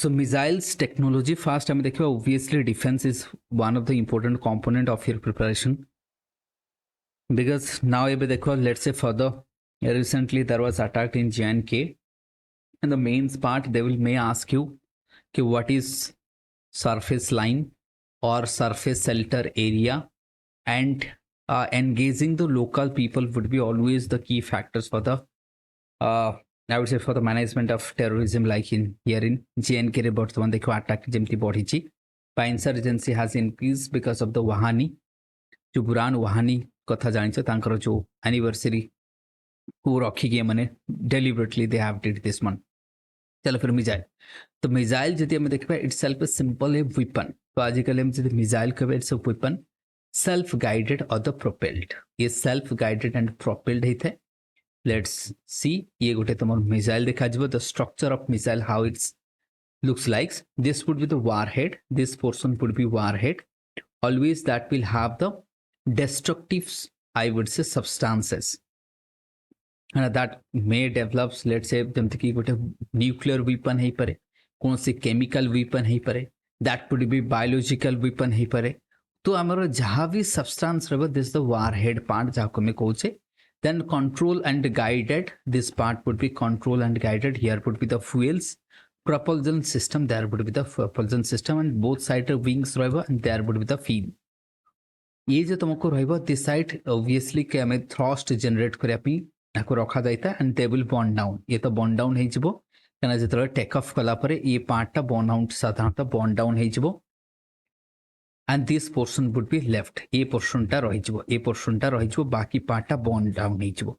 So missiles technology first I mean देखिए obviously defense is one of the important component of your preparation because now ଏବେ देखो let's say further recently there was attack in JNK and the main part they will may ask you कि what is surface line or surface shelter area and engaging the local people would be always the key factors for the I would say for the management of terrorism like in here in JNK रे वर्तमान देखो attack जेमती बढ़ी ची by insurgency has increased because of the Wahani जो बुरान वहानी कथा जानिछ तांकर जो anniversary को रखी के माने deliberately they have did this one चलो फिर मिसाइल तो मिसाइल जदि हम देखबा इटसेल्फ सिंपल ए वेपन तो आजिकल हम जदि मिसाइल कहबे it's a weapon self guided और द प्रोपेल्ड ये सेल्फ गाइडेड एंड प्रोपेल्ड हेथे लेट्स सी ये गोटे तुम मिसाइल देखा जब the structure of missile how it's looks like this would be the warhead this portion would be warhead always that will have the destructive I would say substances that may develops let's say जमती कि गोटे nuclear weapon है परे कौन से chemical weapon है परे that would be biological weapon है परे तो हमरो जहाँ भी substance रहो this the warhead part जहाँ को मैं कहूँ छे then control and guided this part would be control and guided here would be the fuels propulsion system there would be the propulsion system and both side wings रहो and there would be the fin ये जो तुमको रहो this side obviously के हमें thrust generate करिया P ताको रखा जाइता and they will burn down ये तो बर्न डाउन हो जिवो कना जतरे टेक ऑफ कला परे ये पार्ट ता बर्न आउट साधारणतः बर्न डाउन हो जिवो and this portion would be left ये पोर्शन ता रहि जिवो ये पोर्शन ता रहि जिवो बाकी पार्ट ता बर्न डाउन हो जिवो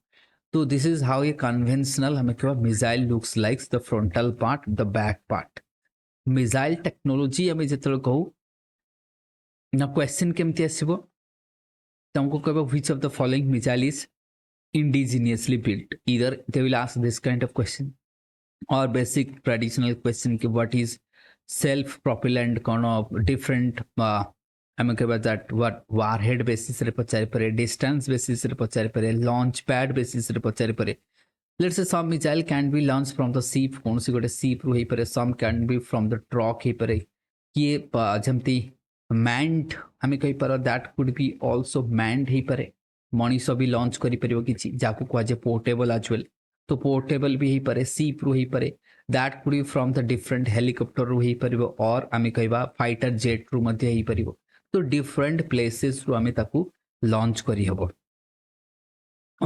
तो this is how a conventional हमें कहबा missile looks likes the frontal part the back part missile technology हमें जतरे कहू ना क्वेश्चन केमती आसीबो तुमको कहबा which of the following missile is indigenously built either they will ask this kind of question or basic traditional question ki what is self propellant kind of different I mean about that what warhead basis re pachari pare distance basis re pachari pare launch pad basis re pachari pare let's say some missile can be launched from the ship kon si gote ship ru hei pare some can be from the truck hei pare ye jamti manned hame kahi par that could be also manned hei pare Manish भी launch करि परिबो किछि जाको कुआजे portable as well तो portable भी ही परे सीप रु ही परे that could be from the different helicopter रु ही परिबो और आमे कहबा फाइटर जेट रु मध्ये ही परिबो तो डिफरेंट प्लेसेस रु आमे ताकू लॉन्च करि हबो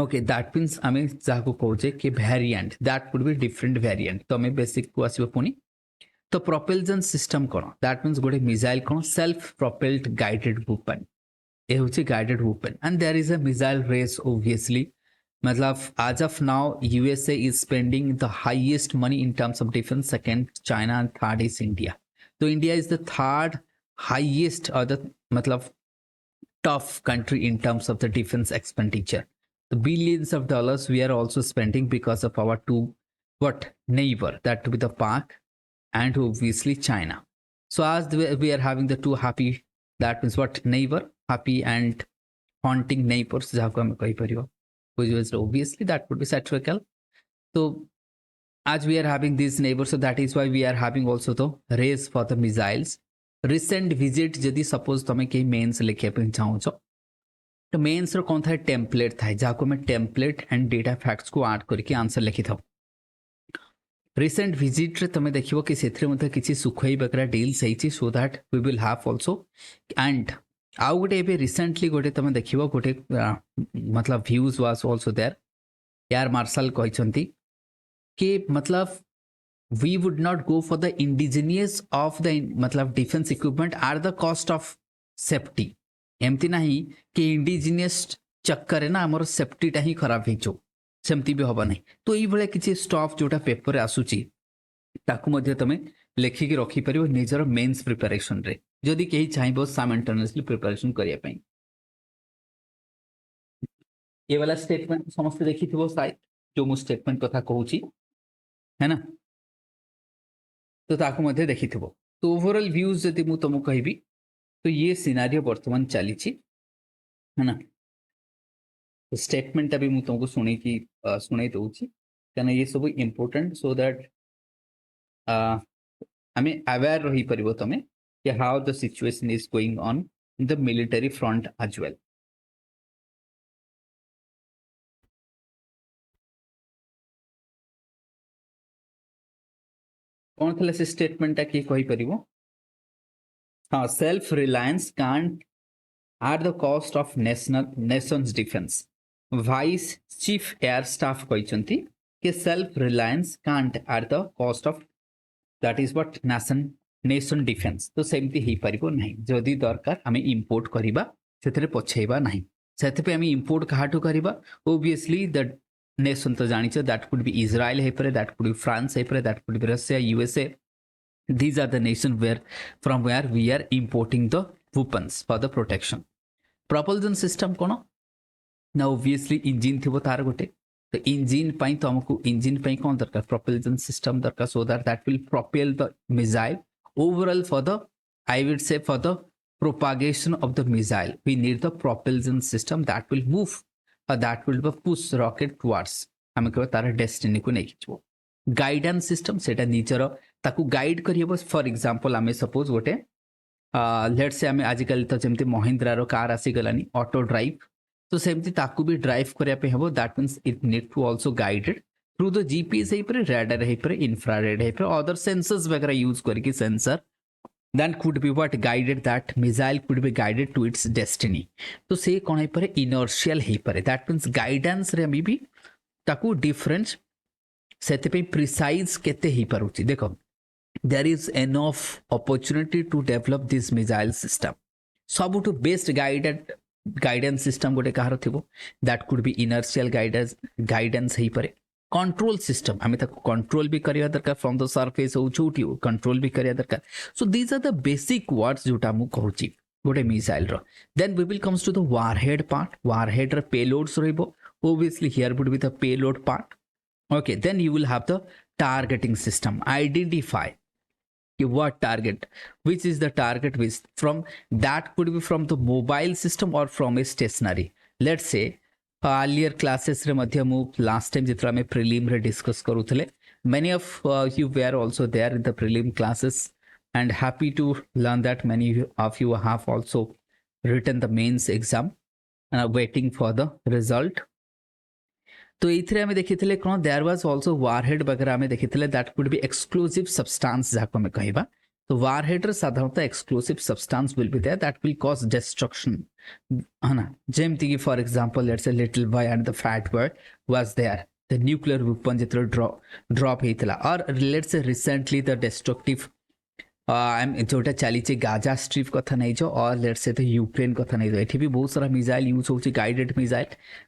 ओके दैट मींस आमे जाको कहूचे कि variant that could be different variant तो आमे बेसिक को आसीबो पुनी तो प्रोपल्जन सिस्टम कोन दैट मींस गोटे मिसाइल कोन सेल्फ प्रोपेल्ड गाइडेड वेपन ये होची guided weapon and there is a missile race obviously मतलब as of now USA is spending the highest money in terms of defense second China and third is India so India is the third highest or the मतलब tough country in terms of the defense expenditure the billions of dollars we are also spending because of our two what neighbor that to be the Pak and obviously China so as we are having the two happy that means what neighbor happy and haunting neighbors jaako hame kahi paribo which is obviously that would be satirical so as we are having these neighbors so that is why we are having also the race for the missiles recent visit jodi suppose tame ke mains lekhe pe chaho cho to mains ro kon tha template tha jaako me template and data facts को add करके answer लिखि थाओ recent visit रे तमे देखिबो कि सेथरे मध्ये किछि सुखई बकरा डील्स हेछि so that we will have also and आउ गोटे एबे रिसेंटली गोटे तमे देखिबो गोटे मतलब views was also there air marshal कहचंती कि मतलब we would not go for the indigenous of the मतलब defence equipment at the cost of safety एमती नहीं कि इंडिजिनियस चक्कर है ना हमर सेफ्टी टा ही खराब हेचो सेमती भी हबा नहीं तो ये भले किछि स्टफ जोटा पेपर रे आसुची ताकू मध्ये तमे लेखिकी रखी परिबो निजर मेंस प्रिपरेशन रे जदि केही चाहिबो साइमल्टेनियसली प्रिपरेशन करिया पई ये वाला स्टेटमेंट समस्त देखिथिबो शायद जो मु स्टेटमेंट कथा कहूची है ना तो ताकू मध्ये देखिथिबो तो ओवरऑल व्यूज जदि मु तमु कहबी तो ये सिनेरियो वर्तमान चलीची है ना स्टेटमेंट अभी मु तुमको सुने दउची कना ये सब इंपोर्टेंट सो दैट आमे अवेयर रही परिबो तमे कि how the situation is going on in the military front as well. कौन थला से स्टेटमेंट कि कहि परिबो. हाँ, self reliance can't at the cost of nation's defense. Vice Chief Air Staff କହିଛନ୍ତି कि self reliance can't at the cost of that is what nation defense. तो सेमती ही परिबो नहीं. जदि दरकार हमें इंपोर्ट करिबा सेतरे पछेबा नहीं. सेते पे हमें इंपोर्ट काहाटू करिबा. Obviously the nation तो जानिछ that could be Israel है परे, that could be France है परे, that could be Russia, USA. These are the nation where from where we are importing the weapons for the protection. Propulsion system कोन ना obviously engine थिबो तार गोटे. तो engine पई तो हमको इंजिन पई कोन दरकार propulsion system दरकार so that will propel the missile overall for the I would say for the propagation of the missile we need the propulsion system that will move or that will push rocket towards हमें कहबो तार destiny को नेकी छो. Guidance system सेटा निचर ताकू guide करियबो. For example हमें suppose गोटे लेट्स से हमें आजिकल तो जमती महिंद्रा रो कार आसी गलानी ऑटो ड्राइव. तो सेमती ताकू भी ड्राइव करिया पे हेबो. That means it need to also guided through the GPS है पर रडार है पर इंफ्रारेड है पर अदर सेंसर्स वगैरह यूज करके sensor then could be what guided that missile could be guided to its destiny. तो से कोन है पर inertial है पर. दैट मींस गाइडेंस रे मे बी ताकू डिफरेंस सेते पे प्रिसाइज केते ही परुची. देखो there is enough opportunity to develop this missile system. सबुठु बेस्ट गाइडेंस सिस्टम गोटे कहार थिबो. That could be inertial guidance ही परे. कंट्रोल सिस्टम हमें ताको कंट्रोल भी करिया दरकार फ्रॉम द सरफेस हो छोटी हो कंट्रोल भी करिया दरकार. So these are the basic words जोटा मु कहूची गोटे मिसाइल रो. Then we will comes to the warhead part. Warhead र पेलोड्स रहइबो. obviously here would be the payload part. Okay, then you will have the targeting system. Identify what target, which is the target which from that could be from the mobile system or from a stationary. Let's say earlier classes रे मध्य मु last time जितना मैं prelim रे discuss करूथले. Many of you were also there in the prelim classes and happy to learn that many of you have also written the mains exam and are waiting for the result. तो इथरे हमें देखिथिले कोन there was also warhead वगैरह हमें देखिथिले that could be exclusive substance जाको हमें कहबा. तो वारहेड रे साधारणतः exclusive substance will be there that will cause destruction है ना. जेमति की for example let's say little boy and the fat boy was there. The nuclear weapon जितरो ड्रॉप हेतला और लेट्स से रिसेंटली द डिस्ट्रक्टिव जोटा चली गाजा स्ट्रिप कथा नहीं जो और लेट्स से तो यूक्रेन कथा नहीं जो एठी भी बहुत सारा मिसाइल यूज होची गाइडेड मिसाइल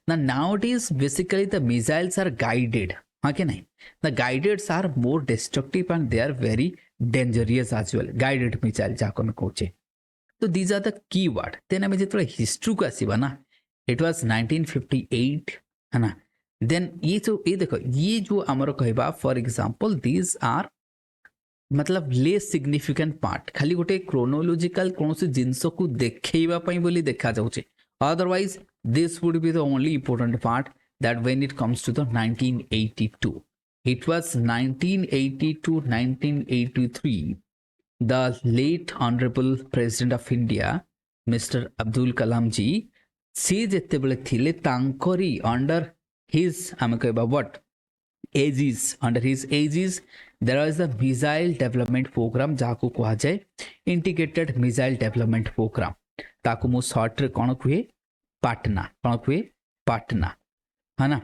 ना. Now it is basically the missiles are guided. हाँ कि नहीं. The guideds are more destructive and they are very dangerous as well. Guided missile जाको मैं कहूचे. तो दीज आर द कीवर्ड. देन हमें जितरा हिस्ट्री को आसीबा ना इट वाज 1958 है ना. देन ये देखो ये जो हमरो कहबा फॉर एग्जांपल दीज आर मतलब लेस सिग्निफिकेंट पार्ट खाली गोटे क्रोनोलॉजिकल कौन सी जिनस को देखैबा पई बोली देखा जाउचे. Otherwise this would be the only important part that when it comes to the 1982 it was 1982 1983 the late honorable president of India Mr. Abdul Kalam ji से जेतेबेले थिले तांकरी under his आमे कहबा what aegis under his aegis there was the missile development program जाको कहा जाए integrated missile development program. ताको मु short रे कोन कुए पाटना. कोन कुए पाटना है ना.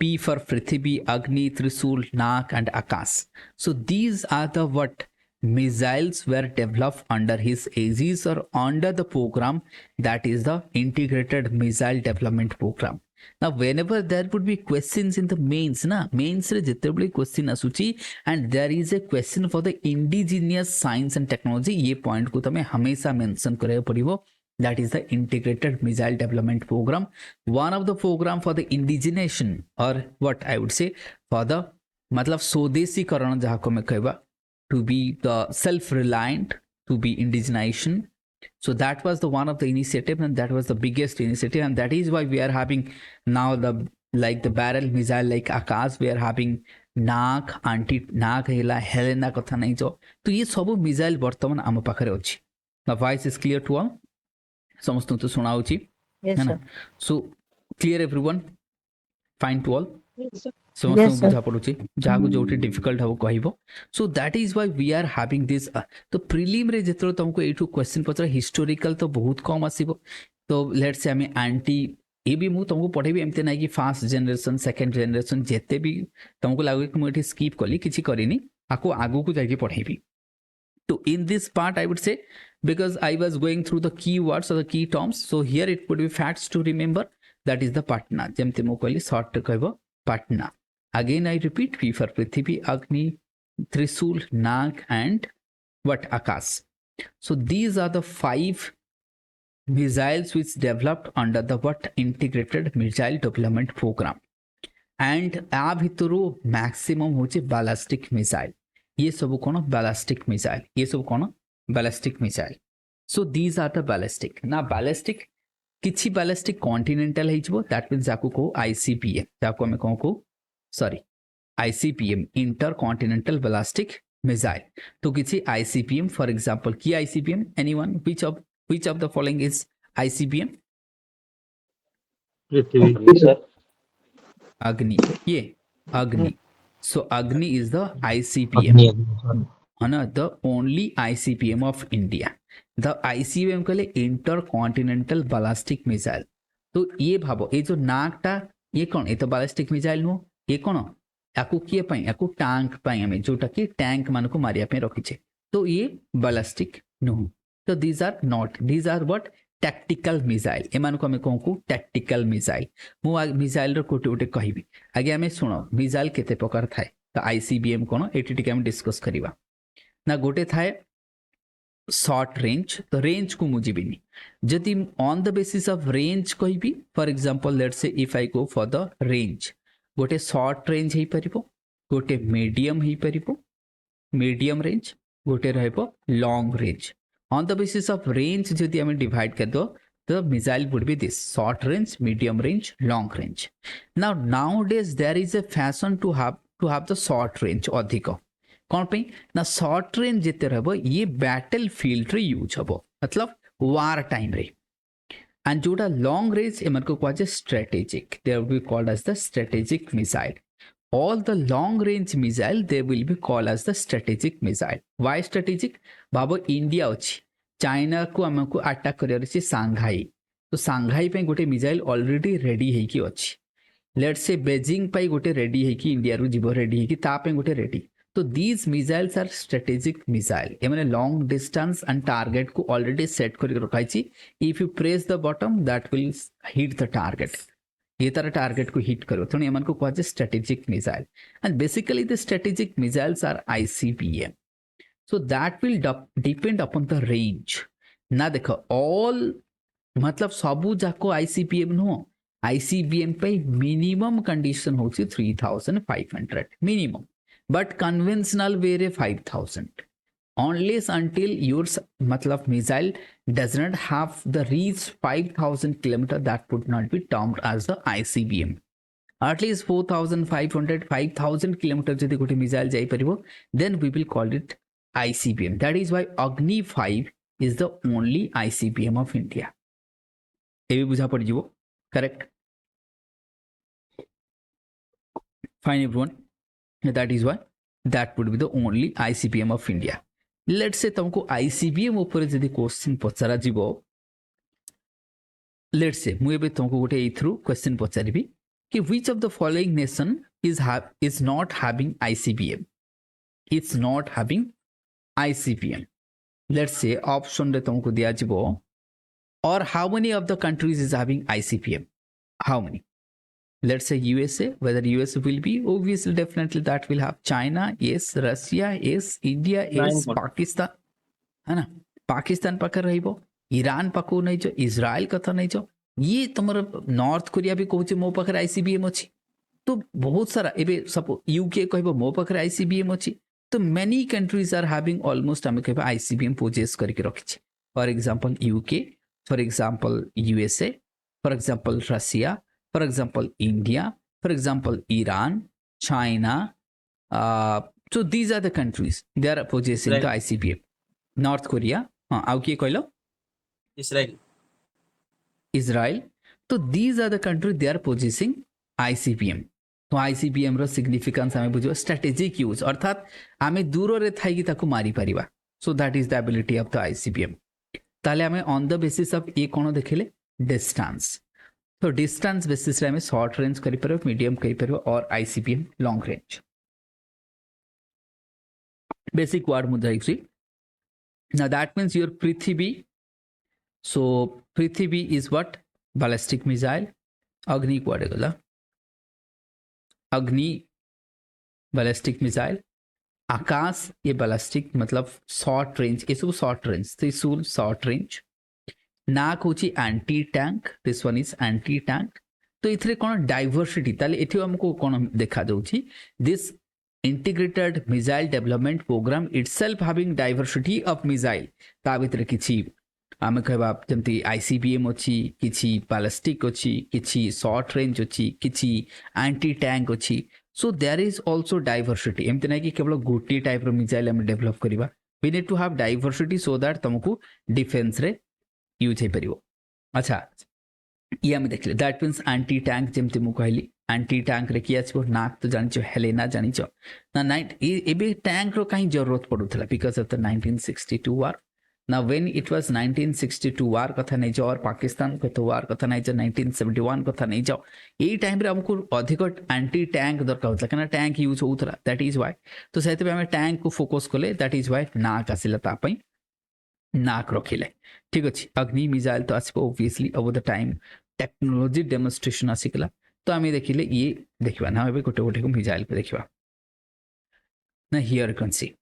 P for पृथ्वी, अग्नि, त्रिशूल, नाग and Akash. So these are the what missiles were developed under his aegis or under the program that is the integrated missile development program. Now whenever there would be questions in the mains na mains re jetebli question asuchi and there is a question for the indigenous science and technology ye point को तमे हमेशा mention करे पड़िबो. That is the integrated missile development program, one of the program for the indigenation or what I would say for the मतलब स्वदेशीकरण जहाँ को मैं कहबा to be the self-reliant, to be indigenization. So that was the one of the initiative and that was the biggest initiative and that is why we are having now the like the barrel missile like Akash. We are having नाक aunty नाक हैला Helena कथा नहीं जो तो ये सब missile वर्तमान आम पाखरे अच्छी voice is clear to all समस्त तो सुना Yes, है ना sir. So clear everyone fine to all Yes, sir. समस्त Yes, sir. बुझा पड़ुची जहाँ जो डिफिकल्ट हम कह so that is why we are having this तो प्रिलिम रे जिते तुमको ये क्वेश्चन पचर हिस्टोरिकल तो बहुत कम आसो तो लेट्स से आम आंटी ये भी मुझे तुमको पढ़ेबी एमती ना कि फास्ट जेनरेशन सेकेंड जेनरेशन जिते भी तुमको लगे कि मुझे स्कीप कली किसी करनी आपको आगू को जाके पढ़ेबी तो in this part I would say because I was going through the keywords or the key terms so here it would be facts to remember that is the Patna जेमती मु कहली शॉर्ट कहबो Patna again I repeat P for Prithvi Agni Trishul Nag and what Akash so these are the 5 missiles which developed under the what integrated missile development program and आ भितरु maximum होचे ballistic missile ये सब कौन ballistic missile ये सब कौन ballistic missile so these are the ballistic ना बैलिस्टिक किछि बैलिस्टिक कॉन्टिनेंटल हो दैट मीन्स जाको को आईसीपीएम जाको हमें कौन को sorry ICPM inter continental ballistic missile तो किछि आईसीपीएम फॉर एग्जांपल की ICPM anyone which of the following is ICPM Agni. Yeah, Agni. So Agni is the ICPM. The only ICPM of India. The ICPM कहले intercontinental ballistic missile तो ये भाव ये जो नाकटा ये कौन ये तो बैलिस्टिक मिसाइल नुह ये कौन याकू किए पाई याकू टैंक पाई हमें जोटा कि टैंक मान को मारिया पे रखिछे तो ये बैलिस्टिक नुह तो these are not these are what tactical missile एमान को हमें कहूँ टैक्टिकल मिसाइल मु मिसाइल रो कोटे कोटे कहबी आगे हमें शुण मिसाइल केते प्रकार थाए तो आईसीबीएम कौन एटी टिके हम डिस्कस करिवा ना गोटे थाए शॉर्ट रेंज तो रेंज को मुझे भी जदि on the basis of range कहबी for example let's say if I go for the range गोटे शॉर्ट रेंज हे परिबो गोटे मीडियम हे परिबो मीडियम रेंज गोटे रहबो long range on the basis of range जदि हमें डिवाइड कर दो the missile would be this short range medium range long range now nowadays there is a fashion to have the short range अधिक कौन पे ना शॉर्ट रेंज जिते रहबो ये बैटल फील्ड रे यूज हबो मतलब वार टाइम रे एंड जोटा लॉन्ग रेंज एमन को कहजे strategic they will be called as the strategic missile all the long range missile they will be called as the strategic missile why strategic बाबो India अच्छी China को हमको attack career अछि Shanghai तो Shanghai पे गोटे मिसाइल ऑलरेडी रेडी है कि अच्छी लेट्स से बेजिंग पे गोटे रेडी है कि इंडिया रू जीव रेडी है कि ता पे गोटे रेडी तो these missiles are strategic missile ए माने लॉन्ग डिस्टेंस एंड टारगेट को ऑलरेडी सेट करके रखाई छी if you press the bottom that will hit the target ये तार टारगेट को हिट करो तेणु एमान को कहजे strategic missile and basically the strategic missiles are ICPM so that will depend upon the range ना देखो ऑल मतलब सबू जाको आईसीपीएम नुह आईसीपीएम पे मिनिमम कंडीशन होची 3500 मिनिमम बट कन्वेंशनल वे रे 5000 unless until your matlab missile does not have the reach 5000 kilometer that would not be termed as the ICBM at least 4500 5000 kilometer jodi gote missile jai paribo then we will call it ICBM that is why Agni 5 is the only ICBM of India ebi bujha padi jibo correct fine everyone that is why that would be the only ICBM of India let's say तुमको ICBM ऊपर जदि question पचरा जीवो let's say मु एबे तुमको गोटे A through question पचारिबी कि which of the following nation is not having ICBM it's not having ICBM let's say option रे तुमको दिया जीवो और how many of the countries is having ICBM how many let's say USA whether US will be obviously definitely that will have China yes Russia yes India yes Pakistan है ना पाकिस्तान पाकर रहिबो Iran पाको नहीं जो इजराइल कथा नहीं जो ये तुमर नॉर्थ कोरिया भी कहूचे मो पाकर आईसीबीएम अछि तो बहुत सारा एबे सपो यूके कहबो मो पाकर आईसीबीएम अछि तो many countries are having almost हम कहबो आईसीबीएम पोजेस करके रखिछे for example UK for example USA for example Russia for example India, for example Iran, China, so these are the countries they are possessing Right. the ICBM. North Korea, ଆଉ କିଏ କହିଲ? Israel. Israel. So these are the countries they are possessing ICBM. तो ICBM ର significance ଆମେ ବୁଝିବା strategic use अर्थात ଆମେ ଦୂରରେ ଥାଇକି ତାକୁ ମାରି ପାରିବା. So that is the ability of the ICBM. ताले हमें on the basis of ये कौन देखिले distance. तो distance basis रे हमें short range करी परियो, medium करी परियो और ICBM long range. Basic word मुद्दा इसी. Now that means your Prithvi. So Prithvi is what? Ballistic missile. Agni को आड़े गला. अग्नि बैलिस्टिक मिसाइल. आकाश ये बैलिस्टिक मतलब शॉर्ट रेंज, ये सब शॉर्ट रेंज. त्रिशूल शॉर्ट रेंज. नाक होची anti tank. This one is anti tank. तो इथरे कोन डाइवर्सिटी ताले एथि हमको कोन देखा जाउची this integrated missile development program itself having diversity of missile. ता भितर किछि आमे कहबा जमती आईसीबीएम अछि, किछि बैलिस्टिक अछि, किछि शॉर्ट रेंज अछि, किछि एंटी टैंक अछि. So there is also diversity. एमते नै कि केवल गोटी टाइप रो मिसाइल हम डेवलप करिबा. We need to have diversity so that तुमको डिफेंस रे यूज हे परिबो. अच्छा ये हम देखले दैट मींस एंटी टैंक जेमते मु कहली एंटी टैंक रे किया छो नाक तो जानिचो हेलेना जानिचो ना नाइट एबे टैंक रो काई जरूरत पडुथला because of the 1962 war. Now when it was 1962 war कथा नहीं जाओ और पाकिस्तान को तो वार कथा नहीं जाओ 1971 कथा नहीं जाओ यही टाइम रे हमको अधिक एंटी टैंक दरकार होता कना टैंक यूज होउथला. दैट इज व्हाई तो सेते पे हमें टैंक को फोकस कले. दैट इज व्हाई नाक आसिला ता पई नाक रखिले. ठीक अछि. अग्नि मिसाइल तो आसिबो obviously over the time technology demonstration आसिकला. तो आमे देखिले ये देखिबा ना एबे गोटे गोटे को मिसाइल पे देखिबा ना. Here you can see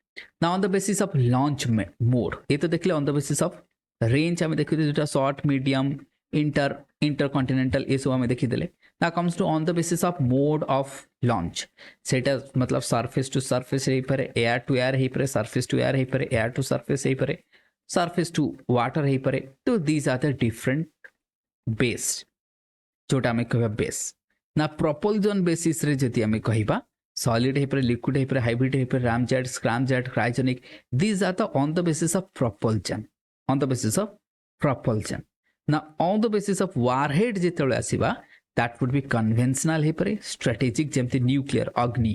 now on the basis of launch mode ये तो देखले on the basis of range हमें देखिले जोटा short medium intercontinental ये सब हमें देखि देले. now comes to on the basis of mode of launch सेटा मतलब surface to surface हे परे, air to air हे परे, surface to air हे परे, air to surface हे परे, surface to water हे परे. तो these are the different base जोटा हमें कहबा base. ना propulsion basis रे जति हमें कहबा solid है पर liquid है पर hybrid है पर ramjet scramjet cryogenic. these are the on the basis of propulsion. on the basis of propulsion. now on the basis of warhead जेतले आसीबा that would be conventional है पर strategic जेमते nuclear अग्नि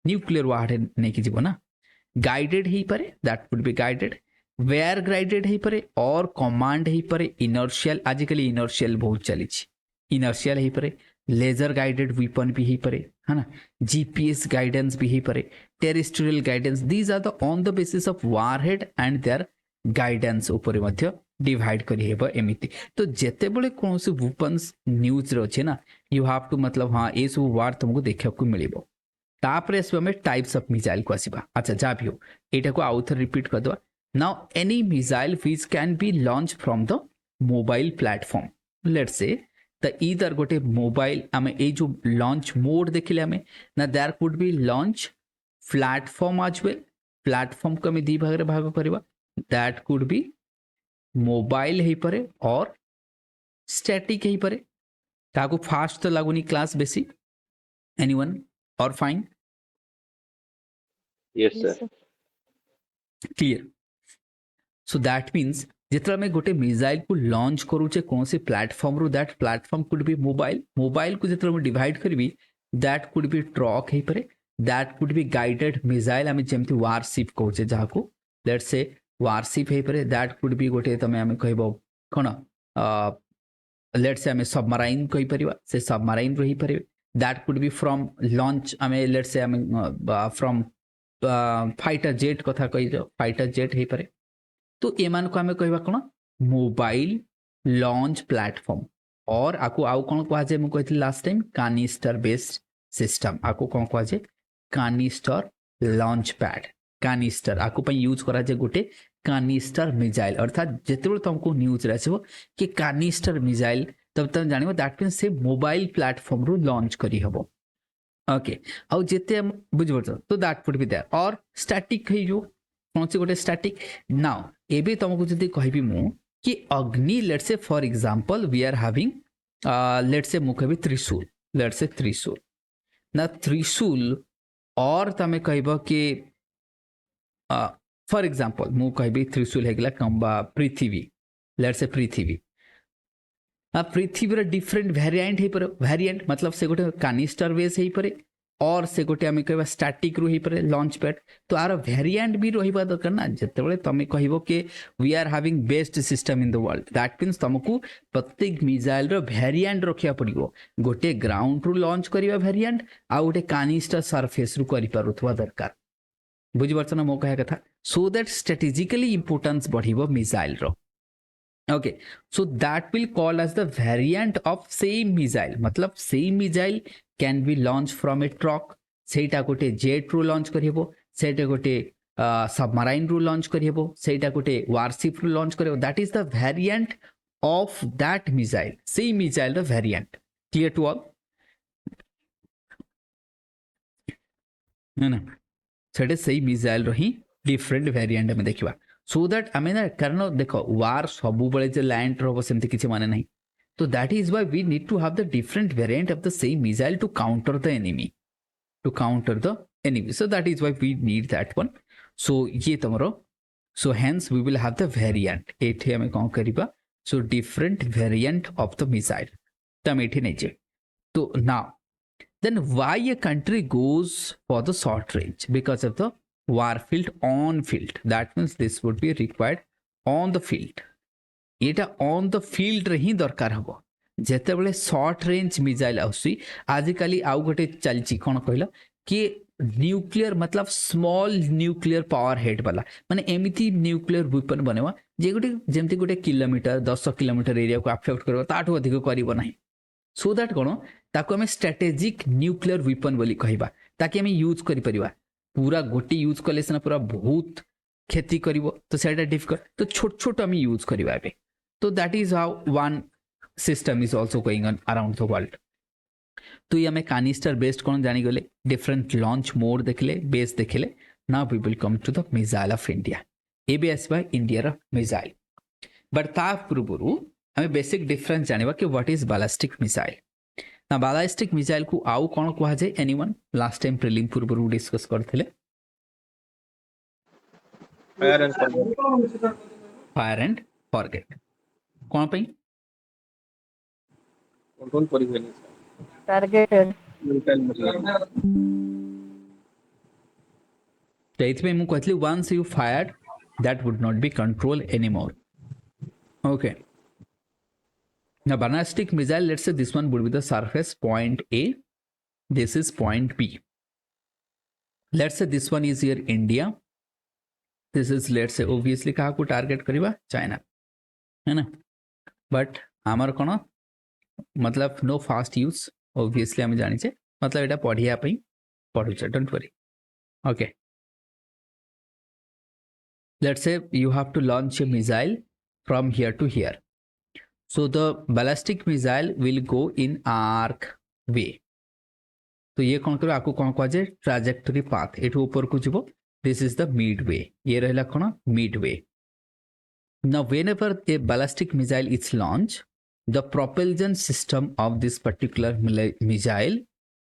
nuclear warhead नै कि जीवो ना. guided है पर that would be guided. where guided है पर और command है पर inertial. आजकल inertial बहुत चली छी. inertial है पर लेजर गाइडेड वेपन भी ही परे है ना. जीपीएस गाइडेंस भी ही परे, terrestrial guidance. These are the on the basis of warhead and their guidance ऊपर मध्य डिवाइड करी हेबो एमिति. तो जेते बळे कोनसे वेपन्स न्यूज रे अछि ना यू हैव टू मतलब हां ए सब वार तुमको देखा को मिलिबो. तापरे एस में टाइप्स ऑफ मिसाइल को आसीबा. अच्छा जा भी हो एटा को आउथर रिपीट कर दो. Now any missile which can be launch from the mobile platform. Let's say the either गोटे मोबाइल आमे ए जो लॉन्च मोड देखिले हमें ना there could be launch platform as well. Platform को हमें दी भाग रे भाग करबा. दैट कुड बी मोबाइल हे परे और स्टैटिक हे परे. ताको फास्ट तो लागुनी क्लास बेसी एनीवन और fine Yes, sir. Clear. So that means जितना में गोटे मिसाइल को लॉन्च करूचे कौन से प्लेटफॉर्म रो that platform could be mobile. Mobile को जितना में डिवाइड करबी दैट कुड बी ट्रक हे परे. That could be guided missile आमे जेमति वारशिप कहूचे जहा को लेट्स से वारशिप हे परे. दैट कुड बी गोटे तमे आमे कहबो कोन लेट्स से आमे सबमराइन कहि परिबा से सबमराइन रही परिबे. That could be from launch आमे लेट्स से आमे फ्रॉम फाइटर जेट कथा कहि जो फाइटर जेट हे परे. तो एमान को हमें कहबा कोन मोबाइल लॉन्च प्लेटफॉर्म और आको आउ कोन कहा जे मु कहथि लास्ट टाइम कानिस्टर बेस्ड सिस्टम. आको कोन कहा जे कानिस्टर लॉन्च पैड. कानिस्टर आको पई यूज करा जे गोटे कानिस्टर मिसाइल अर्थात जेतेबेले तुमको न्यूज रासिबो कि कानिस्टर मिसाइल तब तक जानिबो दैट मींस से मोबाइल प्लेटफॉर्म रो लॉन्च करी हबो. ओके आउ जेते बुझबो तो दैट वुड बी देयर और स्टैटिक है जो कौन से गोटे स्टैटिक. नाउ एबे तुमको जदी कहबी मु कि Agni let's say for example we are having let's say मु कहबी त्रिशूल. लेट्स से त्रिशूल ना त्रिशूल और तमें कहब कि फॉर एग्जांपल मु कहबी त्रिशूल हेगला कंबा पृथ्वी let's say Prithvi Prithvi different variant हो पारे वेरिएंट मतलब से गोटे कानिस्टर बेस हो पारे और से गोटे आम कह स्टाटिक रू पारे लॉन्च पैड तो आर वेरिएंट भी रहा दरकार ना जिते तुम कह कि we are having best system in the world that means तुमको प्रत्येक मिसाइल रो वेरिएंट रखा पड़ो गोटे ग्राउंड रू लॉन्च करवा वेरिएंट आउ गोटे कानिस्टर सरफेस रू कर दरकार बुझीपार ना मो कह कथा सो दैट स्ट्रेटेजिकली इंपोर्टेंस बढ़िबो मिसाइल रो okay so that will call as the variant of same missile मतलब same missile can be launched from a truck सेटा गोटे जेट रू लॉन्च करहेबो सेटा गोटे सबमराइन रू लॉन्च करहेबो सेटा गोटे वारशिप रू लॉन्च करहेबो that is the variant of that missile same missile the variant clear to all ना सेटे सही मिसाइल रही डिफरेंट वेरिएंट में देखिबा सो दैट आम ना कारण देख वार सब जो लैंड हम सेमती किसी माने नहीं तो that is why we need to have the different variant of the same missile to counter the enemy so that is why we need that one so ये तुम so hence we will have the variant एठी आम कौन करबा so different variant of the missile तो आम एठी नहीं जे तो now then why a country goes for the short range because of the war field on field that means this would be required on the field Etah on the field रे ही दरकार हबो जेते बेले शॉर्ट रेंज मिसाइल आउसी आजिकाली आउ गोटे चलची कोन कहला कि nuclear मतलब स्मॉल न्यूक्लियर पावर हेड वाला माने एमिति न्यूक्लियर वेपन बनेवा जे गोटे जेमति गोटे किलोमीटर 10 किलोमीटर एरिया को अफेक्ट करबा ताठो अधिक करिवो नाही सो दैट कौन ताको आम स्ट्रेटेजिक न्यूक्लियर वेपन बोली कहबा ताकि आम यूज करि परिबा पूरा गोटी यूज कले सिना पूरा बहुत क्षति करिवो तो सेटा डिफिकल्ट तो छोट छोट आम यूज करबा एबे तो that is how one system is also going on around the world तो ये आम कानिस्टर बेस्ड कौन जानी गले डिफरेंट लॉन्च मोड देखले बेस देखले now we will come to the missile of India एबे आसबा इंडिया मिसाइल बट ता पूर्व हमें बेसिक डिफरेंस जानिबा कि व्हाट इज बैलिस्टिक मिसाइल ना बैलिस्टिक मिसाइल को आउ कोन कहा जाय एनीवन लास्ट टाइम प्रीलिम पूर्व डिस्कस करथिले फायर एंड फॉरगेट कोन पई कंट्रोल परिगेले टारगेटेड तो मैं कहती once you fired that would not be control anymore okay now ballistic missile let's say this one would be the surface point A this is point B let's say this one is here India this is let's say obviously कहा को target करिबा China है ना but आमर कोन मतलब no fast use obviously हम जानि छे मतलब एटा पढिया पई पढु छ don't worry okay let's say you have to launch a missile from here to here so the ballistic missile will go in arc way तो ये कौन करो आपको कौन कहा जाए ट्राजेक्टरी पाथ एठू ऊपर को जीवो this is the mid way ये रहला कौन mid way now whenever a ballistic missile is launched the propulsion system of this particular missile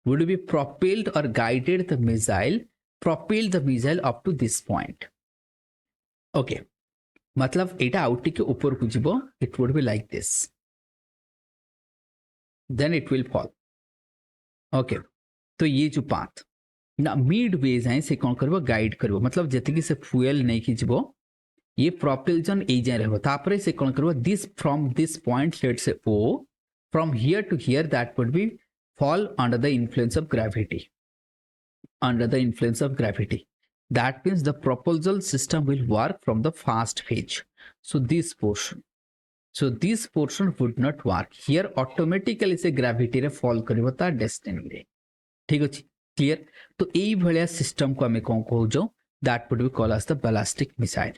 would be propelled or guided the missile up to this point okay मतलब एटा out के ऊपर को जीवो it would be like this then it will fall okay तो ये जो path ना mid way जाए से कौन करबो गाइड करबो मतलब जति से फ्यूल नहीं कि जीवो ये प्रोपल्शन ए जाए रहबो तापरे से कौन करबो this from this point let's say oh from here to here that would be fall under the influence of gravity that means the propulsion system will work from the fast phase so this portion would not work here automatically से gravity रे fall करिवो ता destiny रे ठीक अछि clear तो एई भलिया system को हमें कोन कहू जो that would be called as the ballistic missile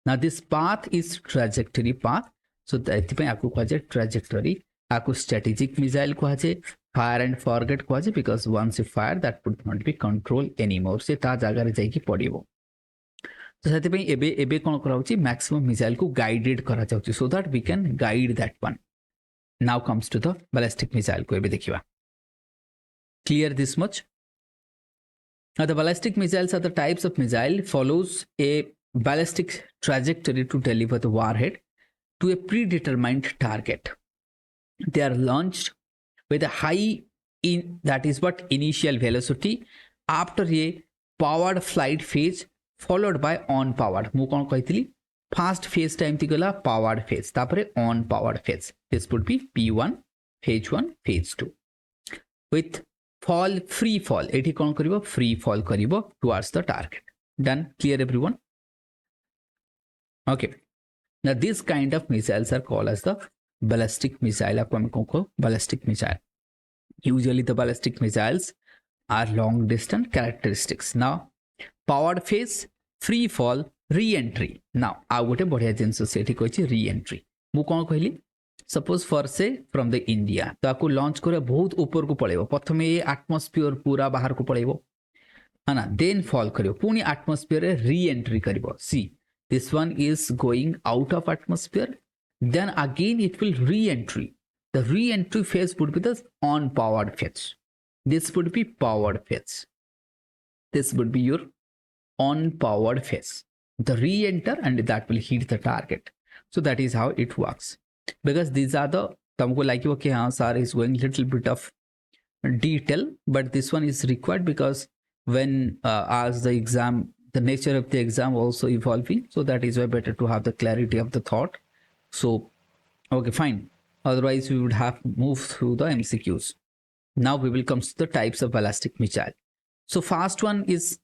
now this path is trajectory path so दैति पे आपको कहा जाय trajectory आपको strategic missile कहा जाय फायर एंड फॉरगेट कहा जाए because once you fire that would not be control anymore से ता जगह जाइए पड़ो तो से एबे एबे कौन कराउची मैक्सिमम मिसाइल को गाइडेड करा जाउची so that we can guide that one now comes to the ballistic missile को एबे देखिबा clear this much Now, the ballistic missiles are the types of missile follows a ballistic trajectory to deliver the warhead to a predetermined target. They are launched with a high that is what initial velocity after a powered flight phase followed by unpowered. ମୁଁ କ'ଣ କହିଥିଲି first ଫେଜ୍ଟା ଏମିତି ଗଲା powered phase ତାପରେ ଅନପାୱାର୍ଡ phase. This would be P1 phase 1 phase 2 with fall free fall. ଏଠି କ'ଣ କରିବ free fall କରିବ towards the target. Done? Clear everyone? Okay. Now this kind of missiles are called as the ballistic missile. आपको हम कौन को ballistic missile. Usually the ballistic missiles are long distance characteristics. Now powered phase, free fall, re-entry. Now ଆଉ ଗୋଟେ ବଢିଆ ଜିନିଷ ସେଠି କହିଛି re-entry. ମୁଁ କ'ଣ କହିଲି सपोज फॉर से फ्रॉम द इंडिया तो आपको लॉन्च करे बहुत ऊपर को पड़ेबो प्रथमे ये एटमॉस्फेयर पूरा बाहर को पड़ेबो है ना देन फॉल करियो पुनी एटमॉस्फेयर रे री एंट्री करिवो see this one is going out of atmosphere then again it will reentry the reentry phase would be the unpowered phase this would be powered phase this would be your unpowered phase the reenter and that will hit the target so that is how it works because these are the तुमको like okay हाँ sir is going little bit of detail but this one is required because when as the exam the nature of the exam also evolving so that is why better to have the clarity of the thought so okay fine otherwise we would have moved through the MCQs. Now we will come to the types of ballistic missile. So first one is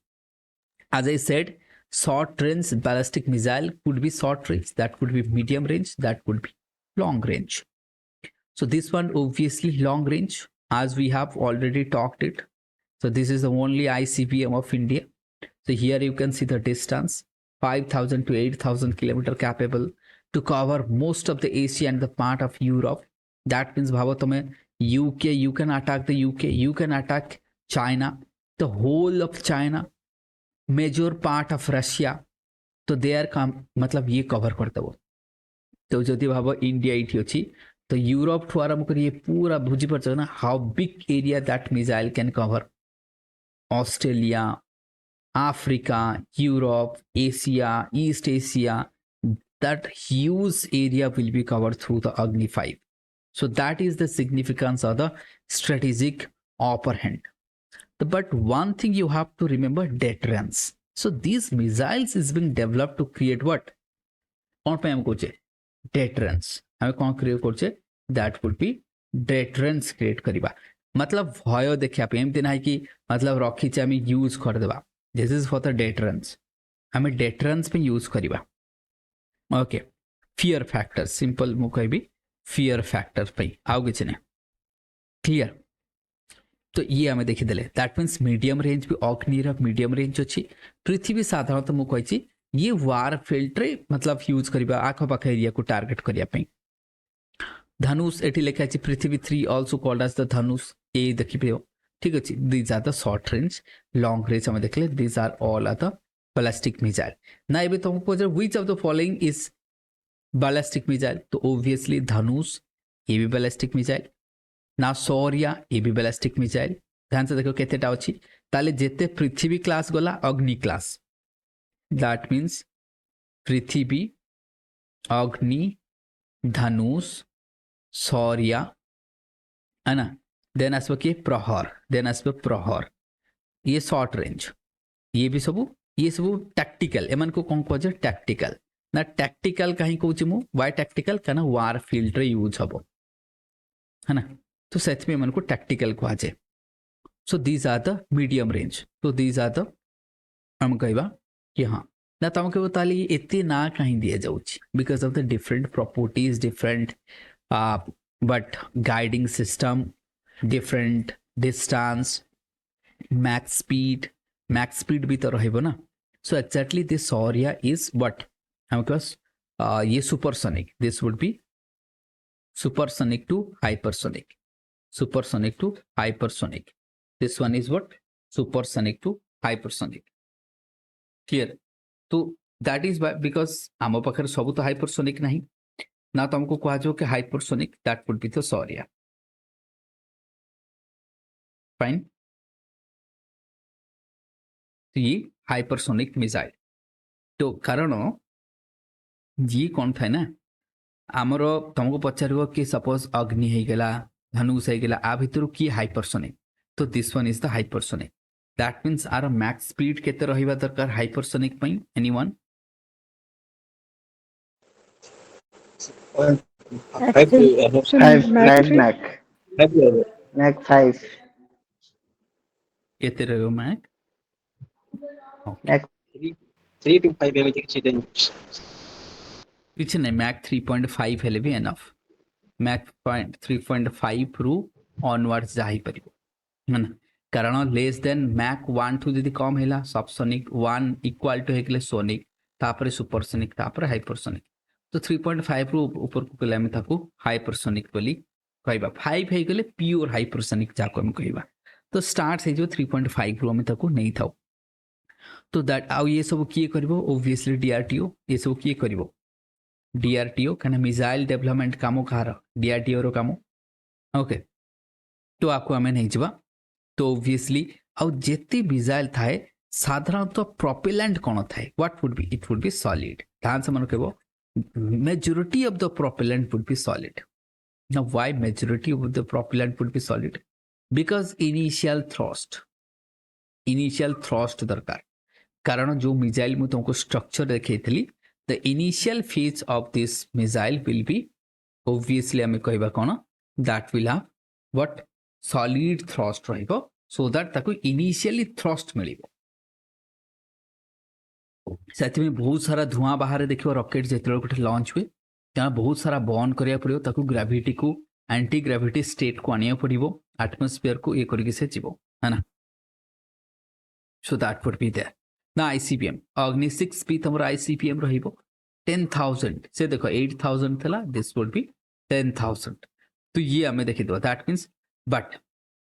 as I said short range ballistic missile could be short range that could be medium range that could be long range. So this one obviously long range as we have already talked it. So this is the only ICBM of India. So here you can see the distance 5,000 to 8,000 kilometer capable to cover most of the Asia and the part of Europe. That means bhavo tome UK you can attack the UK you can attack China the whole of China major part of Russia. तो they are मतलब ये cover करता वो तो जदि भाव India ये अच्छी तो यूरोप ठू आरंभ कर पूरा बुझीपार ना how big area that missile can cover Australia Africa Europe Asia east Asia that huge area will be covered through the Agni 5. So that is the significance of the strategic upper hand. But one thing you have to remember, deterrence. So these missiles is being developed to create what? Deterrence. हमें कौन create करछे that would B deterrence create करिबा मतलब भय देखिया पे एमती ना कि मतलब रखी चे हम यूज कर देबा this is for the deterrence हमें डेटरेंस पे यूज करिबा ओके फियर फैक्टर सिंपल मु कहबी फियर फैक्टर पे आउ किछ ने क्लियर तो ये हमें देखि देले दैट मींस मीडियम रेंज भी अग्निर मीडियम रेंज अछि पृथ्वी साधारणतः मु कहिछि ये वार फील्ड रे मतलब यूज करिबा आखो पाख एरिया को टारगेट करिया पे धनुष एठी लिखा अछि Prithvi 3 also called as the Dhanush ए देखि पे ठीक अछि these are the short range long range हम देखले these are all are the ballistic missile. ना एबे तुमको पूछे which of the following is ballistic missile तो obviously धनुष ये भी ballistic missile ना शौर्य ये भी ballistic missile ध्यान से देखो केतेटा अछि ताले जेते पृथ्वी क्लास गला अग्नि क्लास that means पृथ्वी अग्नि धनुष शौर्य है ना देन आसब किए प्रहर देन आसब प्रहर ये शॉर्ट रेंज ये भी सब टैक्टिकल एमन को कौन कह टैक्टिकल ना टैक्टिकल कहीं कहूँ मु वाई टैक्टिकल कहना वार फील्ड रे यूज हम है ना तो से एमन को टैक्टिकल कह जाए so these are the medium range तो दीज आर द हम कहवा कि हाँ ना तुम कह ताली एते ना कहीं दिया जाउछि because of the different properties different but guiding system different distance max speed भी तो रहइबो ना so exactly this Shaurya is what हम कह ये supersonic this would be supersonic to hypersonic this one is what supersonic to hypersonic clear तो that is because आम पाखे सब तो हाइपरसोनिक नहीं ना तुमको कह जाओ कि hypersonic that would be the Shaurya fine तो ये हाइपरसोनिक मिसाइल तो कारण ये कौन था ना आमर तुमको पचार कि सपोज अग्नि होगला धनुष होगला आ भितर किए हाइपरसोनिक तो this one is the hypersonic that means R max speed केते रहिबा दरकार हाइपरसोनिक पई एनीवन Mac 5. केते रहयो मैक Mac 3 to 5 एवरेज କିଛି ଦେନ୍ କିଛି ନାହିଁ मैक 3.5 हेले भी एनफ मैक 3.5 रु ऑनवर्ड्स जा ही परिबो है ना कारण लेस देन मैक 1 टू जदी कम हैला सबसोनिक 1 इक्वल टू हेकले सोनिक तापर सुपरसोनिक तापर हाइपरसोनिक तो 3.5 रु ऊपर को कले हम ताको हाइपरसोनिक बोली कहबा 5 हे गले प्योर हाइपरसोनिक जाको हम कहबा तो स्टार्ट से जो 3.5 रु हम ताको नहीं थाओ तो दैट आउ ये सब किए करबो ऑब्वियसली डीआरटीओ ये सब किए करबो डीआरटीओ कहना मिसाइल डेवलपमेंट काम कहार डीआरटीओ रो काम ओके तो आपको आमे नहीं जबा तो ऑब्वियसली आउ जेते मिसाइल थाए साधारणतः प्रोपेलेंट कौन थाए what would be it would B solid ध्यान से मन कहबो majority of the propellant would be solid now why majority of the propellant would be solid because initial thrust दरकार कारण जो मिसाइल मु तुमको structure देखैथली the initial phase of this missile will be obviously हमें कहबा कोन that will have what solid thrust रहिबो so that ताको initially thrust मिलिबो साथी में बहुत सारा धुआं बाहर देखिबो रॉकेट जेतलो गोटे लॉन्च हुए त्या बहुत सारा बर्न करिया पड़िबो ताको ग्रेविटी को एंटी ग्रेविटी स्टेट को आनिया पड़िबो एटमॉस्फेयर को ये करके से जीवो है ना so that would be there ना आईसीपीएम अग्नि 6 पी तमरा आईसीपीएम रहिबो 10000 से देखो 8000 थला दिस वुड बी 10000 तो ये हमें देखि दो दैट मींस बट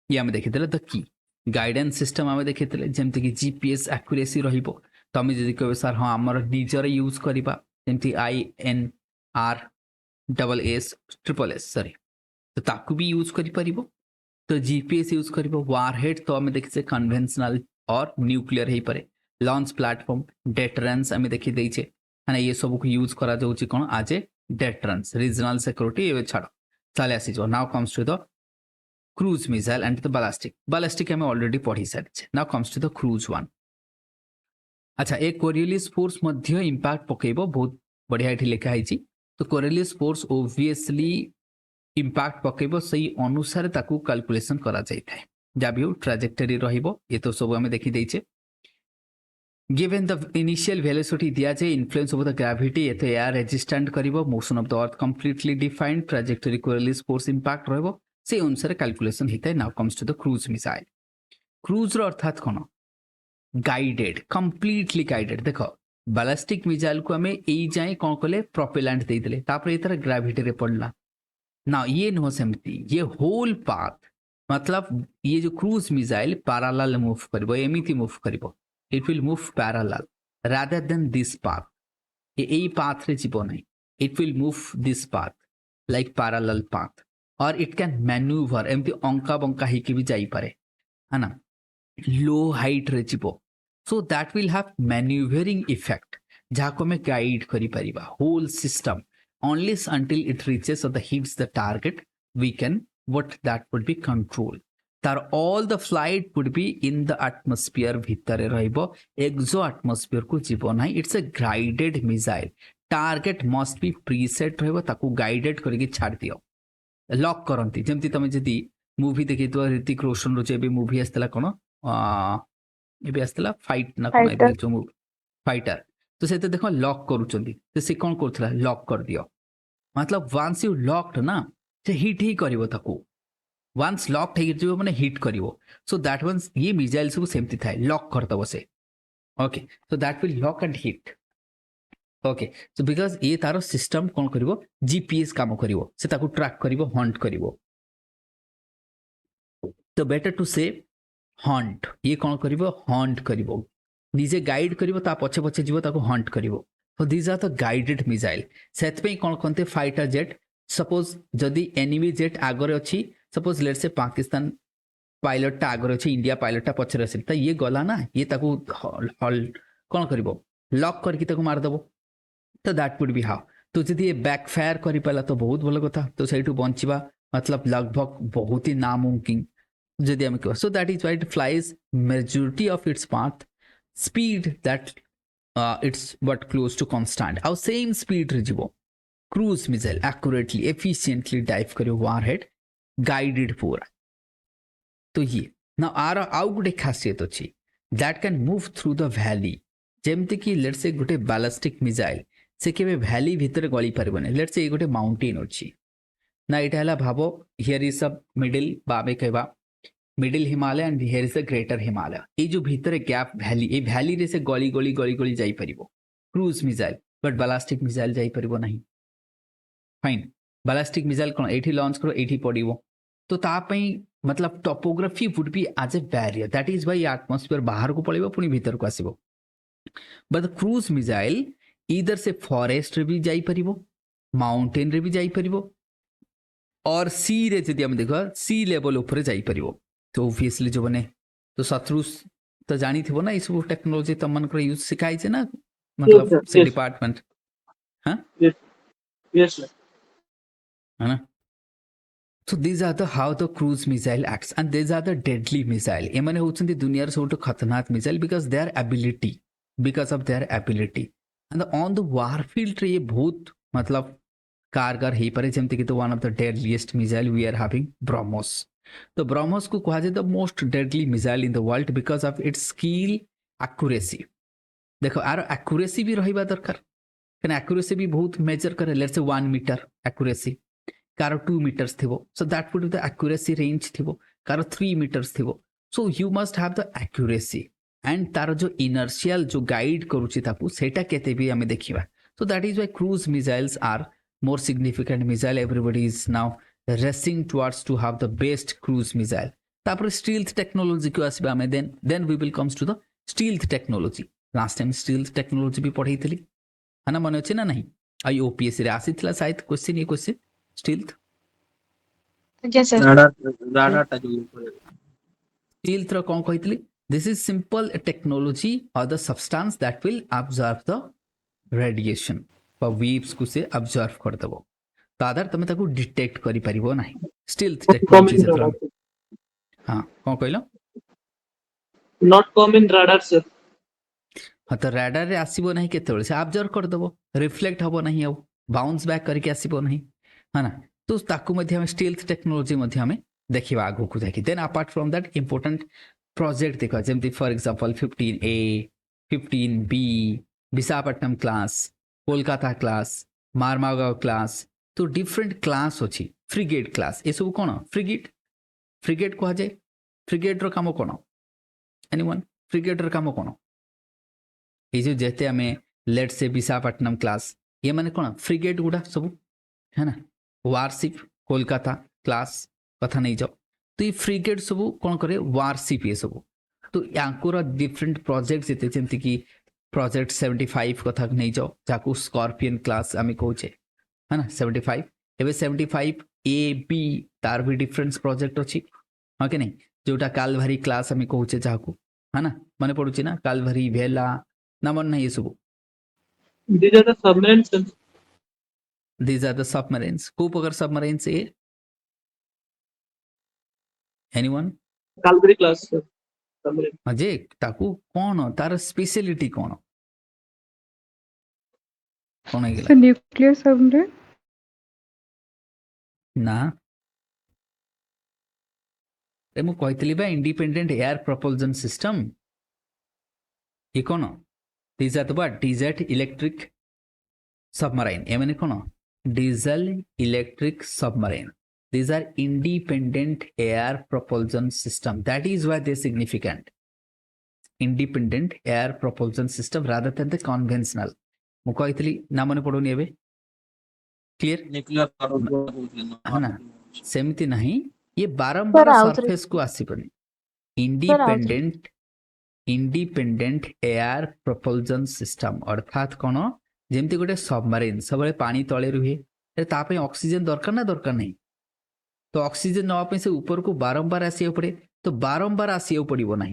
ये हमें देखि देले द की गाइडेंस सिस्टम हमें देखि देले जेमति कि जीपीएस एक्यूरेसी रहिबो तमे जदि कहबे सर हां हमर निजर यूज करिबा जेमति INR सॉरी तो ताकू भी यूज करि परिबो तो जीपीएस यूज करिबो वारहेड तो हमें देखि से कन्वेंशनल और न्यूक्लियर हे परे लॉन्च प्लेटफॉर्म डेटरेंस हमें देखि दै छे माने ये सब को यूज करा जाउची कोन आज ए डेटरेंस रीजनल सिक्योरिटी ए छाड़ चले आसी जो now comes to the cruise missile and the ballistic हमें ऑलरेडी पढ़ी सारिछे now comes to the cruise one अच्छा एक कोरियलिस फोर्स मध्य इंपैक्ट पकेबो बहुत बढ़िया एठी लिखा है तो कोरियलिस फोर्स ऑब्वियसली इंपैक्ट पकेबो सही अनुसार ताकू कैलकुलेशन करा जाय थाए जाबी हो ट्रैजेक्टरी रहिबो ये तो सब हमें देखि दैछे गिवन द इनिशियल वेलोसिटी दिया जाए इन्फ्लुएंस ऑफ द ग्रेविटी ये तो एयर रेजिस्टेंट करिवो motion of the earth completely defined trajectory Coriolis force impact रहबो से अनुसार कैलकुलेशन हिताय now comes to the cruise missile cruise रो अर्थात कोन गाइडेड कंप्लीटली गाइडेड देखो बैलिस्टिक मिसाइल को हमें एई जाए कौन कले प्रोपेलेंट दे देले तापर ए तरह ग्रेविटी रे पड़ला ना ये नो सेमती ये होल पाथ मतलब ये जो क्रूज मिसाइल पैरेलल मूव करबो एमिति मूव करबो it will move parallel rather than this path ये एई पाथ रे जीवो नहीं it will move this path like parallel path और इट कैन मैन्यूवर एमती अंका बंका ही के भी जाई पारे है ना लो हाइट रे जीवो so that will have maneuvering effect जाको में गाइड करी परिबा whole system unless until it reaches or the hits the target we can what that would be control तार all the flight would be in the atmosphere भितरे रहइबो exo atmosphere को जीवो नाही it's a guided missile target must be preset रहइबो ताको guided करके छाड़ दियो lock करंती जेमति तमे जदी मूवी देखि तो ऋतिक रोशन रो जे भी मूवी आस्तला कोन एबे आस्तला फाइट ना कोन एबे जो मूवी फाइटर तो से देखो लॉक करूचंदी तो से कोन करथला लॉक कर दियो मतलब वंस यू लॉक्ड ना से हिट ही करिवो ताको वंस लॉक्ड हे जो माने हिट करिवो सो दैट मींस ये मिसाइल सब सेमती थाए लॉक करतबो से okay so that will lock and hit okay so because ये तारो सिस्टम कोन करिवो जीपीएस काम करिवो से ताको ट्रैक करिवो हंट करिवो तो बेटर टू से हंट ये कौन करिवो हंट करिवो निजे गाइड करिवो ता पछे पछे जीवो ताको हंट करिवो तो these are the guided missile सेत पे कौन कोनते फाइटर जेट सपोज जदी एनिमी जेट आगरे अछि सपोज लेट्स से पायलटटा आगे अच्छे इंडिया पायलटटा पछरे अच्छे तो ये गला ना ये ताकू कौन कर लक करके मारदेव तो दैट वुड बी हाउ तो जब ये बैकफायर कर पाला तो बहुत भल कथा तो सहीठू बंचवा मतलब लगभग बहुत ही नामुमकिन जदि आम कह so that is why it flies majority of its path speed that it's but close to constant आउ सेम स्पीड रे जीवो cruise missile accurately efficiently dive करियो वारहेड गाइडेड पूरा तो ये ना आर आउ गोटे खासियत अच्छी that can move through the valley जेमती कि लेट्स से गोटे बैलिस्टिक मिसाइल से केबे वैली भितर गली पारबनी लेट्स से गोटे माउंटेन अच्छी ना यहाँ भाव हियर इज अ मिडिल बाबे कहवा middle Himalaya and here is a greater Himalaya ये जो भितर गैप वैली ये वैली रे से गली गली गली गली जाई परिबो cruise missile but ballistic missile जाई परिबो नहीं फाइन बैलिस्टिक मिसाइल कौन एठी लॉन्च करो एठी पड़िबो तो तापई मतलब topography would be as a barrier that is why atmosphere बाहर को पड़ेबो पुनी भीतर को आसीबो बट क्रूज मिसाइल इधर से फॉरेस्ट रे भी जाई परिबो माउंटेन रे भी जाई परिबो और सी रे जदि हम देखो सी लेवल ऊपर जाई परिबो तो ऑब्वियसली जो बने तो शत्रु तो जानी थी ना ये सब टेक्नोलॉजी तम मन कर यूज सिखाई छे ना मतलब से डिपार्टमेंट हां यस सर है ना so these are the how the cruise missile acts and these are the deadly missile एमाने होचंती दुनियार सबटो खतरनाक missile because their ability and on the warfield रे ये बहुत मतलब कारगर हे परे जेमते कि तो one of the deadliest missile we are having BrahMos तो BrahMos को कहा जाए the most deadly missile in the world because of its skill accuracy देखो आर accuracy भी रहिबा दरकार कने accuracy भी बहुत मेजर करे let's say 1 metre accuracy car 2 meters थिबो so that would be the accuracy range थिबो कार 3 मीटर्स थिबो so you must have the accuracy and तार जो इनर्शियल जो गाइड करूची ताकू सेटा केते भी हमें देखिबा so that is why cruise missiles are more significant missile everybody is now racing towards to have the best cruise missile तापर स्टील्थ टेक्नोलॉजी को आसीबा हमें then we will comes to the stealth technology last time stealth technology भी पढ़ाई है ना मन अच्छे ना नहीं आई ओपीएससी रे आसीथिला शायद क्वेश्चन ये question stealth yes sir radar टा जो ऊपर स्टील्थ रो कोन कहितली दिस इज सिंपल टेक्नोलॉजी और the substance that will observe the radiation for waves को से ऑब्जर्व कर देबो तो आधार तमे ताको डिटेक्ट करि परिबो नाही स्टील्थ टेक्नोलॉजी से हां कोन कहलो not come in radar sir हाँ तो रडार रे आसीबो नाही केते से ऑब्जर्व कर देबो रिफ्लेक्ट हबो नाही अब बाउंस बैक करके आसीबो नहीं है ना तो ताकू मध्य हमें स्टील्थ टेक्नोलॉजी मध्य हमें देखिबा आगु को देखि then apart from that important project देखा जेमती for example 15A 15B Visakhapatnam class Kolkata class Mormugao class तो डिफरेंट क्लास अछि फ्रिगेट क्लास ए सब कोन फ्रिगेट कह जाए फ्रिगेट रो काम कोन एनीवन फ्रिगेट रो काम कोन ए जो जेते हमें लेट से विशाखापट्टनम क्लास ये माने कोन फ्रिगेट गुडा सब है ना वारशिप कोलकाता क्लास कथा नहीं जाओ तो ये फ्रिगेट सब कौन करे वारशिप ये सब तो यांकुर डिफरेंट प्रोजेक्ट जेते जेमति कि प्रोजेक्ट 75 कथा नहीं जाओ जाकू स्कॉर्पियन क्लास आमे कहूचे है ना 75 एबे 75A B तार भी डिफरेंट प्रोजेक्ट अछि हां के नहीं जोटा कालभारी क्लास आमे कहूचे जाकू है ना माने पडुची ना कालभारी भेला ना मन नहीं ये सब these are the submarines sir. These are the submarines. Coop submarines है? Anyone? Calgary class sir. submarine Ajay ताकू कौन तार स्पेशलिटी कौन है so nuclear submarine ना रे मु कहतली बा इंडिपेंडेंट एयर प्रोपल्शन सिस्टम ये कौन these are the what diesel electric submarine ए माने कौन diesel electric submarine these are independent air propulsion system that is why they're significant independent air propulsion system rather than the conventional मु कहतली ना मने पडोनी एबे clear nuclear है ना सेमती नहीं ये बारंबार सरफेस को आसीबनी इंडिपेंडेंट एयर प्रोपल्शन सिस्टम अर्थात कौन जेमती गोटे सबमरीन सब पानी तले रुहे तापे ऑक्सीजन दरकार ना दरकार नहीं तो ऑक्सीजन नवा से ऊपर को बारंबार आसिया पड़े तो बारंबार आसिया पड़ो ना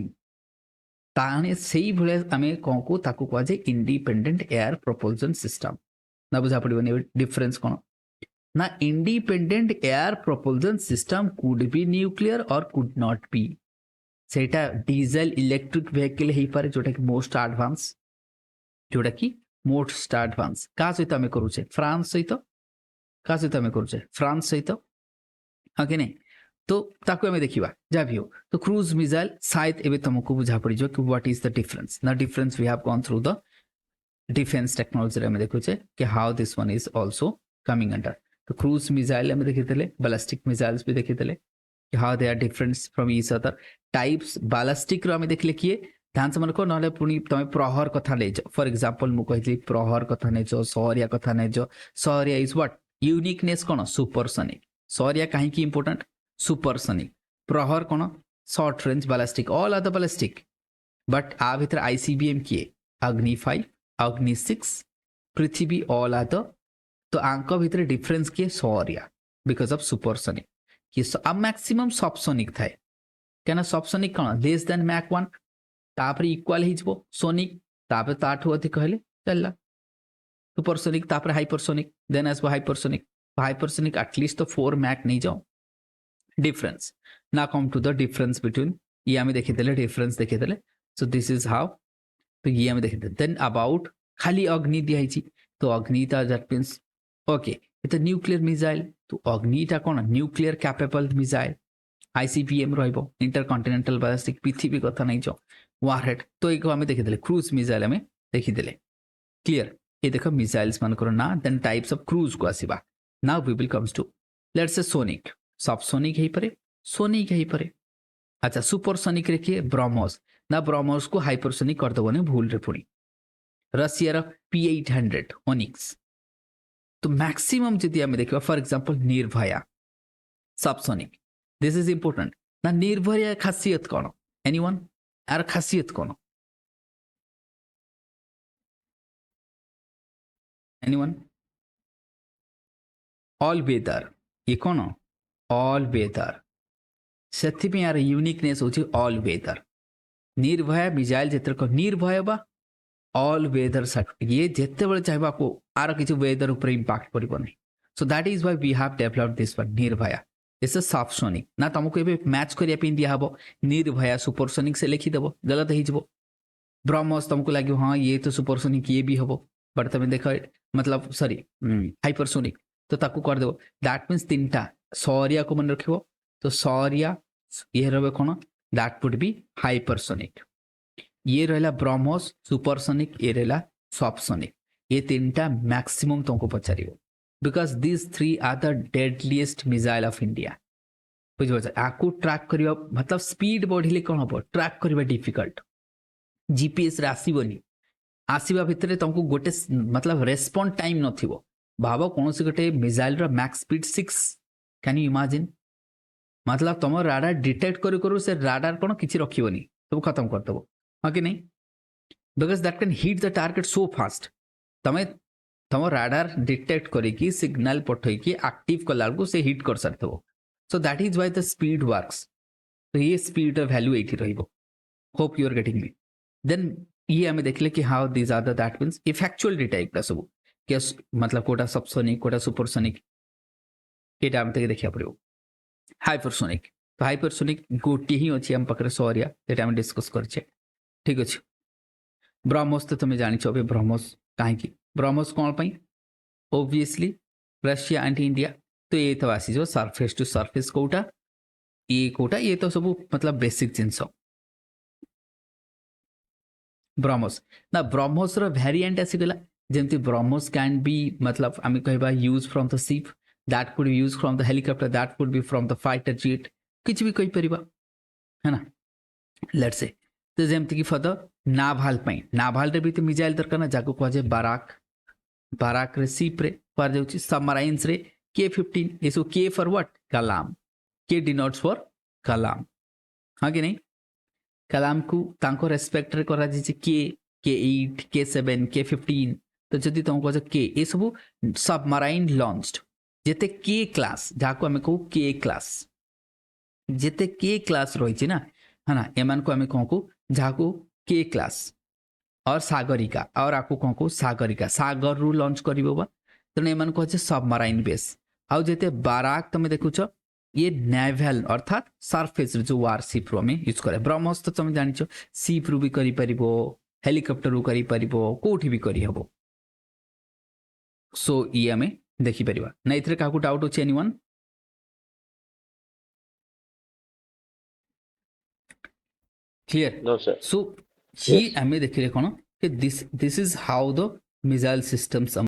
ताने सेई भले आमे कौन को ताकू कह जाए इंडिपेंडेंट एयर प्रोपल्सन सिस्टम ना बुझा पड़ो डिफरेंस कौन ना independent air propulsion system could be nuclear और कुड नॉट बी सेटा डीजल इलेक्ट्रिक व्हीकल हो पारे जोटा कि मोस्ट एडवांस जोटा कि मोस्ट एडवांस क्या सहित आम करुचे फ्रांस सहित क्या सहित आम करुचे फ्रांस सहित हाँ कि नहीं तो ताकू आम देखा जहाँ भी हो तो क्रूज मिसाइल शायद एवं तुमको बुझा पड़ कि व्हाट इज द डिफरेंस ना difference we have gone through the defence technology आम देखुचे कि how this one is also coming under तो क्रूज मिसाइल आम देखी बैलिस्टिक मिसाइल्स भी देखी how they are different from each other types ballistic आम देखले किए ध्यान से मन को ना पुणी तुम प्रहर कथा नहीं फॉर एग्जांपल मु कही प्रहर कथा नहीं सहरिया कथा नहीं सहरिया इज व्हाट यूनिकनेस कौन सुपरसोनिक सहरिया कहीं इंपोर्टेंट सुपरसोनिक प्रहर कौन short range ballistic all are the ballistic but आ भीतर आईसीबीएम किए अग्नि 5 अग्नि 6 पृथ्वी ऑल आर द तो आंक भीतर डिफरेंस किए सहरिया बिकॉज ऑफ सुपरसोनिक कि अब मैक्सिमम सबसोनिक थाए क्या सबसोनिक कौन लेस देन मैक 1 तापर इक्वाल हो सोनिक तापर ताठू अधिक हेले चलला सुपरसोनिक तापर हाइपरसोनिक देन आसबो हाइपरसोनिक एटलिस्ट तो 4 मैक नहीं जाओ डिफरेंस ना come to the difference between ये आम देखीदे डिफरेंस देखीदे सो दिस इज हाउ तो ये आम देखीदे देन अबाउट खाली अग्नि दिखाई तो अग्निटा दैट मीन्स ओके ये न्यूक्लियर मिसाइल तो अग्निटा कौन न्यूक्लियर कैपेबल मिसाइल आईसीबीएम रहिबो इंटरकंटिनेंटल बैलिस्टिक पृथ्वी कथा नहीं जाओ वारहेड तो एक आम देखीदे क्रूज मिसाइल आम देखीदे क्लियर ये देख मिसाइल्स मानकर ना देन टाइप्स ऑफ क्रूज को आसीबा now we will comes to let's say sonic subsonic हो पारे सोनिक हो पारे अच्छा सुपरसोनिक रे किए ब्रह्मोस ना ब्रह्मोस को हाइपरसोनिक कर दबने भूल रे पुणी रशिया P800 ओनिक्स तो मैक्सिमम जदि आम देखा for example Nirbhaya subsonic this is important ना निर्भया खासियत कौन एनीवन यार खासियत कौन एनीवन ऑल वेदर ये कौन ऑल वेदर से यार यूनिकनेस होची ऑल वेदर निर्भया मिसाइल जिते निर्भय बा ऑल वेदर ये जिते बड़े चाहिए आपको आर किसी वेदर ऊपर इंपैक्ट पड़ो नहीं so that is why we have developed this one Nirbhaya it's a subsonic ना तुमको ये मैच करने दिहब निर्भया सुपरसोनिक से लिखिदेव गलत हो ब्रह्मोस तुमको लगे हाँ ये तो सुपरसोनिक ये भी हम बट तुम देख मतलब सॉरी हाइपरसोनिक तो ताकू करदेव दैट मीन्स 3टा सहरिया को मन रख तो सहरिया ये रहा कौन दैट वुड बी हाइपरसोनिक ये रहा ब्रह्मोस सुपरसोनिक ये रहा सबसोनिक ये 3टा मैक्सिमम तुमको पचार because this 3 are the deadliest missile of India बुझे आपको ट्रैक करवा मतलब स्पीड बढ़िले कौन हम ट्रैक करवा डिफिकल्ट जीपीएस रे आसबनी आसवा भितर तुमको गोटे मतलब रेस्पॉन्ड टाइम नथिबो भाव कौन गोटे मिसाइल रो max speed 6 can you imagine मतलब तुम राडार डिटेक्ट करू से राडार कौन किसी रखिबनी सब खत्म करदेव हाँ कि नहीं because that can hit the target so fast तमें तुम राडार डिटेक्ट करके सिग्नल पठेकी एक्टिव कला से हिट कर सारी so that is why the speed works तो ये स्पीड वैल्यू ये रहिबो hope you are getting me then ये आम देखले कि how this are the that means effectual type सब क्या मतलब कोटा सबसोनिक कोटा सुपरसोनिक ये आम देखा पड़ो हाइपरसोनिक तो हाइपरसोनिक गोटे ही अच्छी आम पाखे सहरिया ये आम डिस्कस करे ठीक अच्छे ब्रह्मोस तो तुम्हें जान ब्रह्मोस कहीं ब्रह्मोस कौन पाई ओब्वियसली रशिया एंड इंडिया तो ये तो आसीज सरफेस टू सरफेस कोटा ये तो सब मतलब बेसिक जिनस ब्रह्मोस ना ब्रह्मोस वेरिएंट आसीगला जमती ब्रह्मोस कैन बी मतलब आम कह use from the ship that could B use from the helicopter that could be from the fighter jet किसी भी कही पार है ना लेट्स से तो जमती कि फॉर द नाभाल नाभाल रे भी तो मिसाइल दरकार ना जाको कह बाराक रे शिप रे पर जाउची सबमराइन्स रे K-15 ये सब के फॉर व्हाट कलाम के डिनोट्स फॉर कलाम हाँ कि नहीं कलाम को तांको रेस्पेक्ट रे करा जी K8 K7 K15 तो जदि तुम कह के ये सब सबमराइन लॉन्च्ड जेते के क्लास जहाँ को आम कहू के क्लास जेते के क्लास रही ना है ना एमान को आम कौन को जहाँ को के क्लास और सागरिका और आपको कौन को सागरिका सागर रु लंच कर तेणु एम को अच्छे सबमराइन बेस आउ जेते बाराक तुम देखुच ये नेभल अर्थात सरफेस जो वारशिप रु आम यूज करे ब्रह्मोस तो तुम जान सीप रु भी कर हेलिकप्टर रु कर कौटी भी करहब सो ये आम देखिपर ना ये क्या डाउट अच्छे एनीवन क्लियर No, sir. सो ये Yes. आम देखिले कौन कि this is how the missile systems